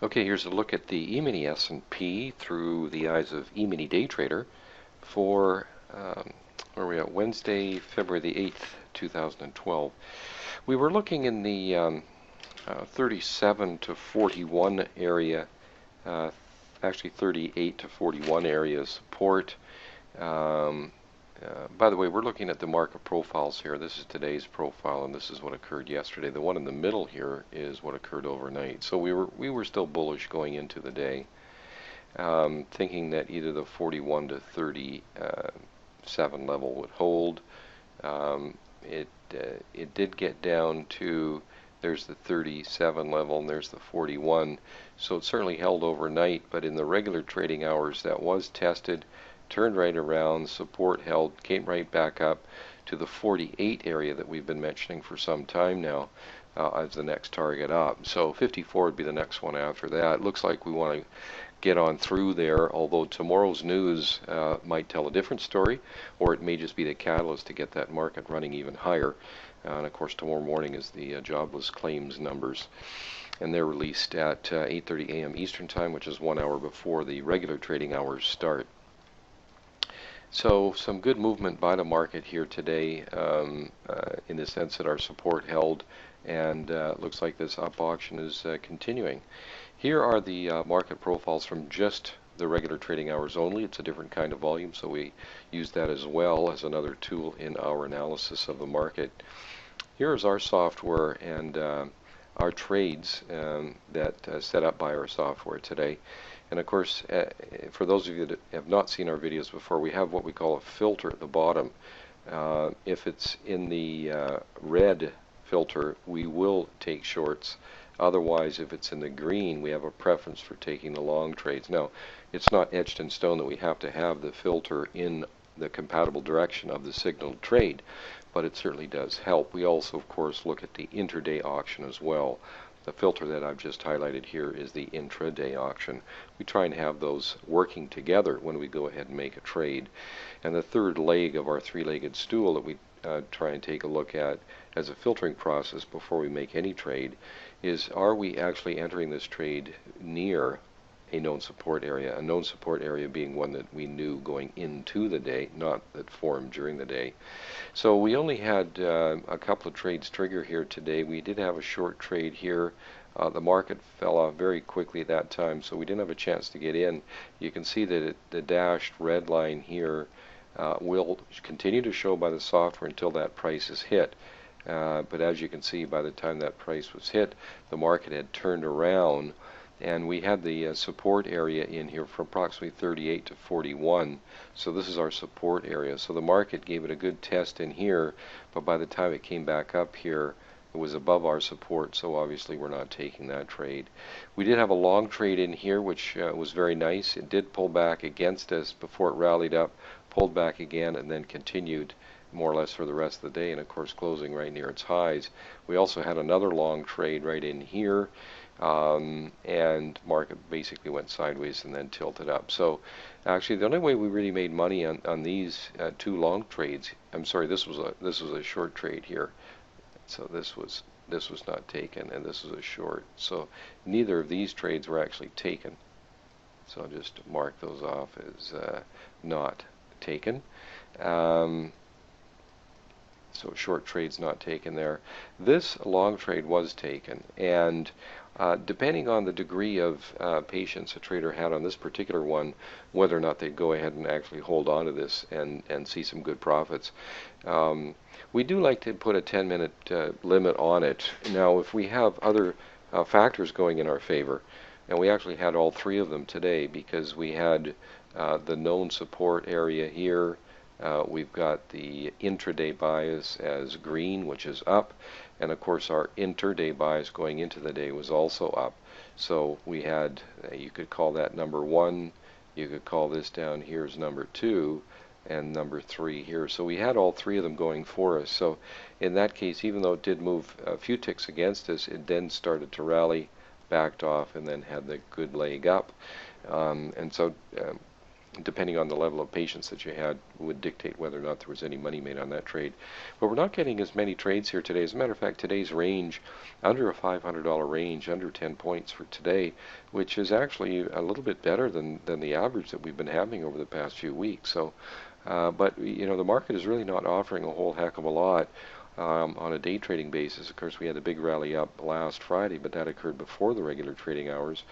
Okay, here's a look at the emini S&P through the eyes of emini day trader for where are we at? Wednesday, February the 8th, 2012. We were looking in the 37 to 41 area, uh, actually 38 to 41 area support. Um, by the way, we're looking at the market profiles here. This is today's profile, and this is what occurred yesterday. The one in the middle here is what occurred overnight. So we were still bullish going into the day, thinking that either the 41 to 37 level would hold. Um, it did get down to, there's the 37 level and there's the 41. So it certainly held overnight, but in the regular trading hours that was tested, turned right around, support held, came right back up to the 48 area that we've been mentioning for some time now as the next target up. So 54 would be the next one after that. It looks like we want to get on through there, although tomorrow's news might tell a different story, or it may just be the catalyst to get that market running even higher. And of course, tomorrow morning is the jobless claims numbers, and they're released at 8:30 a.m. Eastern Time, which is 1 hour before the regular trading hours start. So some good movement by the market here today, in the sense that our support held, and looks like this up auction is continuing. Here are the market profiles from just the regular trading hours only. It's a different kind of volume, so we use that as well as another tool in our analysis of the market. Here is our software and our trades that set up by our software today. And of course, for those of you that have not seen our videos before, we have what we call a filter at the bottom. If it's in the red filter, we will take shorts. Otherwise, if it's in the green, we have a preference for taking the long trades. Now, it's not etched in stone that we have to have the filter in the compatible direction of the signaled trade, but it certainly does help. We also, of course, look at the intraday auction as well. The filter that I've just highlighted here is the intraday auction. We try and have those working together when we go ahead and make a trade. And the third leg of our three-legged stool that we try and take a look at as a filtering process before we make any trade is, are we actually entering this trade near a known support area? A known support area being one that we knew going into the day, not that formed during the day. So we only had a couple of trades trigger here today. We did have a short trade here. The market fell off very quickly at that time, so we didn't have a chance to get in. You can see that the dashed red line here will continue to show by the software until that price is hit. But as you can see, by the time that price was hit, the market had turned around, and we had the support area in here from approximately 38 to 41. So this is our support area. So the market gave it a good test in here, but by the time it came back up here, it was above our support, so obviously we're not taking that trade. We did have a long trade in here, which was very nice. It did pull back against us before it rallied up, pulled back again, and then continued more or less for the rest of the day, and of course closing right near its highs. We also had another long trade right in here, and market basically went sideways and then tilted up. So actually the only way we really made money on these two long trades, I'm sorry, this was a short trade here. So this was not taken, and this was a short. So neither of these trades were actually taken. So I'll just mark those off as not taken. So short trade's not taken there. This long trade was taken, and depending on the degree of patience a trader had on this particular one, whether or not they'd go ahead and actually hold on to this and see some good profits. We do like to put a 10-minute limit on it. Now, if we have other factors going in our favor, and we actually had all three of them today, because we had the known support area here. We've got the intraday bias as green, which is up, and of course our interday bias going into the day was also up. So we had, you could call that number one, you could call this down here as number two, and number three here. So we had all three of them going for us. So in that case, even though it did move a few ticks against us, it then started to rally, backed off, and then had the good leg up. And so depending on the level of patience that you had, would dictate whether or not there was any money made on that trade. But we're not getting as many trades here today. As a matter of fact, today's range, under a $500 range, under 10 points for today, which is actually a little bit better than the average that we've been having over the past few weeks. So, but the market is really not offering a whole heck of a lot. On a day trading basis. Of course, we had a big rally up last Friday, but that occurred before the regular trading hours.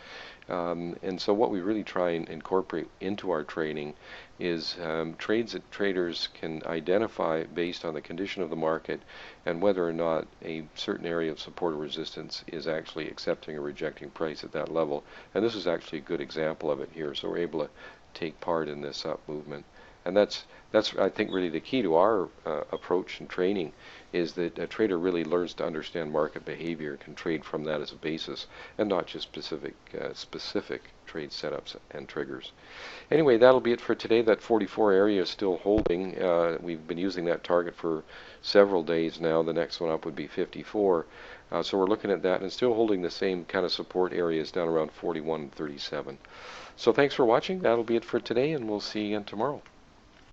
And so what we really try and incorporate into our trading is trades that traders can identify based on the condition of the market and whether or not a certain area of support or resistance is actually accepting or rejecting price at that level. And this is actually a good example of it here. So we're able to take part in this up movement. And that's I think really the key to our approach and training is that a trader really learns to understand market behavior, can trade from that as a basis, and not just specific trade setups and triggers. Anyway, that'll be it for today. That 44 area is still holding. We've been using that target for several days now. The next one up would be 54. So we're looking at that and still holding the same kind of support areas down around 41 and 37. So thanks for watching. That'll be it for today, and we'll see you again tomorrow.